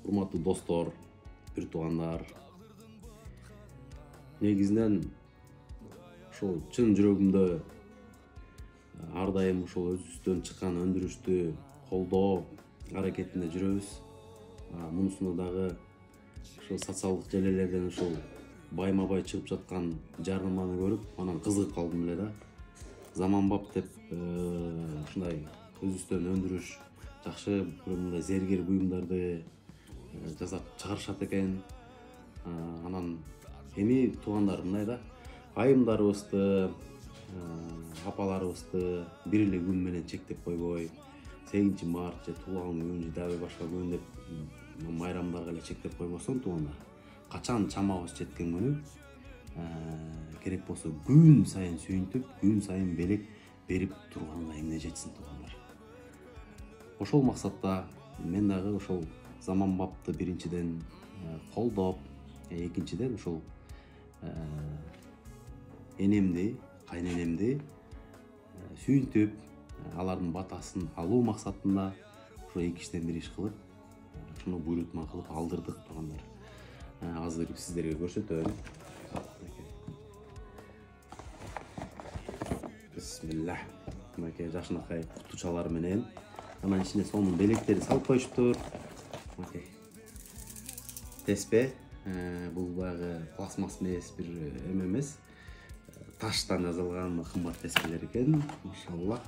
урматтуу достор, бир туугандар. Негизинен ошол чын жүрөгүмдө ар дайым ошол өзүбүздөн чыккан өндүрүштү колдоо аракетинде жүрөбүз. Мунусунда дагы ошол социалдык желелерден ошол байма-бай чыгып жаткан жарнаманы көрүп, анан кызыгып калдым эле да. Заманбап деп ушундай өзүбүздөн өндүрүш жакшы мындай зергер буюмдарды жасап чыгарышат экен. Анан эми туугандар мындай да, айымдарыбызды, апаларыбызды бир эле күн менен чектеп койбой, 8 март же туулган күн же дагы башка күн деп майрамдарга эле чектеп койбостон туугандар, качан чамабыз жеткен күнү керек болсо күн сайын сүйүнтүп, күн сайын белек берип турганга эмне жетсин туугандар. Ошол максатта мен дагы ошол заманбапты биринчиден колдоп, экинчиден ошол энемди, кайненемди сүйүнтүп, алардын батасын алуу максатында ошо эки иштен бир иш кылып, ошону буйрутма кылып алдырдык туугандар. Азыр сиздерге көрсөтөм. Бисмилlah. Мынакей жакшынакай кутучалар менен. Анан ичине сонун белектерди салып коюштур. Мынакей. Теспе. Бул дагы пластмасс эмес, бир эме эмес. Таштан жазылган кымбат теспелер экен, машалла.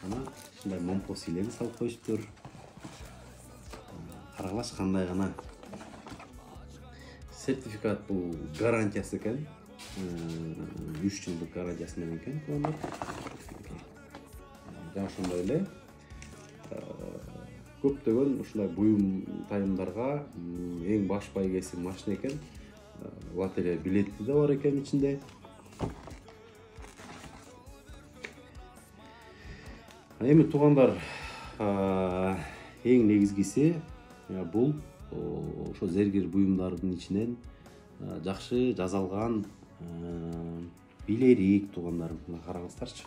Анан ушундай момпос илеги салып коюштур. Карагылач кандай гана. Сертификат бул гарантиясы экен. 3 жылдык гарантиясы менен экен туугандар. Жана ошондой эле көптөгөн ушундай буюм тайымдарга эң баш байгеси машина экен. Лотерея билети да бар экен ичинде. Эми туугандар, эң негизгиси бул ошо зергер буюмдардын ичинен жакшы жазалган билерик туугандар. Мына караңыздарчы.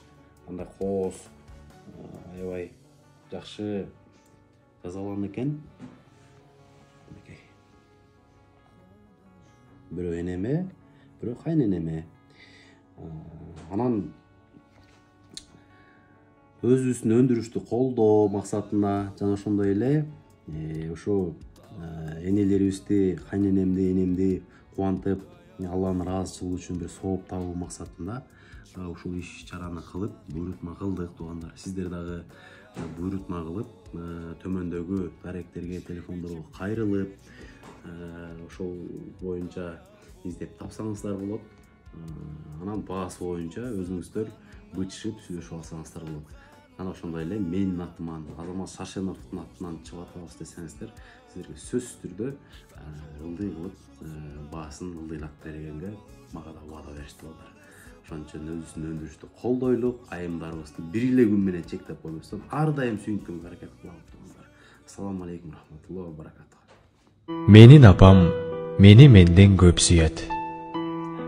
Андай кооз аябай жакшы жазалган экен. Бирөө энеме, бирөө кайненеме. Анан өзүбүздүн өндүрүштү колдоо максатында жана ошондой эле ошо энелерибизди, кайненемди, энемди кубантып, Алланын ыраазычылыгы үчүн бир сооп табуу максатында ушул иш чараны кылып, буйрутма кылдык туугандар. Сиздер дагы буйрутма кылып, төмөндөгү даректерге, телефондорго кайрылып, ошол боюнча издеп тапсаңыздар болот. Анан баасы боюнча өзүңүздөр бычышып сүйлөшүп алсаңыздар болот. Анан ошондой эле менин атыман, Азамат Шаршеновдун атынан чыгып атабыз десеңиздер, сиздерге сөзсүз түрдө ылдый кылып баасын ылдыйлап бергенге мага да убада беришти балдар. Ошон үчүн өзүбүздүн өндүрүштү колдойлук, айымдарыбызды бир эле күн менен чектеп койбостон ар дайым сүйүнткөнгө аракет кылалы туугандар. Ассаламу алейкум рахматуллахи ва баракатух. Менин апам мени менден көп сүйөт.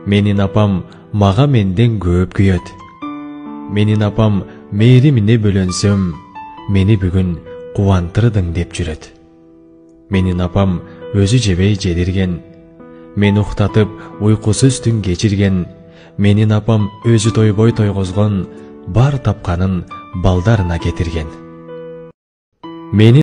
Менин апам мага менден көп күйөт. Менин апам мээримине бөлөнсөм, мени бүгүн кубантырдың деп жүрөт. Менин апам өзү жебей жедирген, мени уктатып уйкусуз түн кечирген. Менин апам өзү тойбой тойгозгон, бар тапканын балдарына кетирген. Менин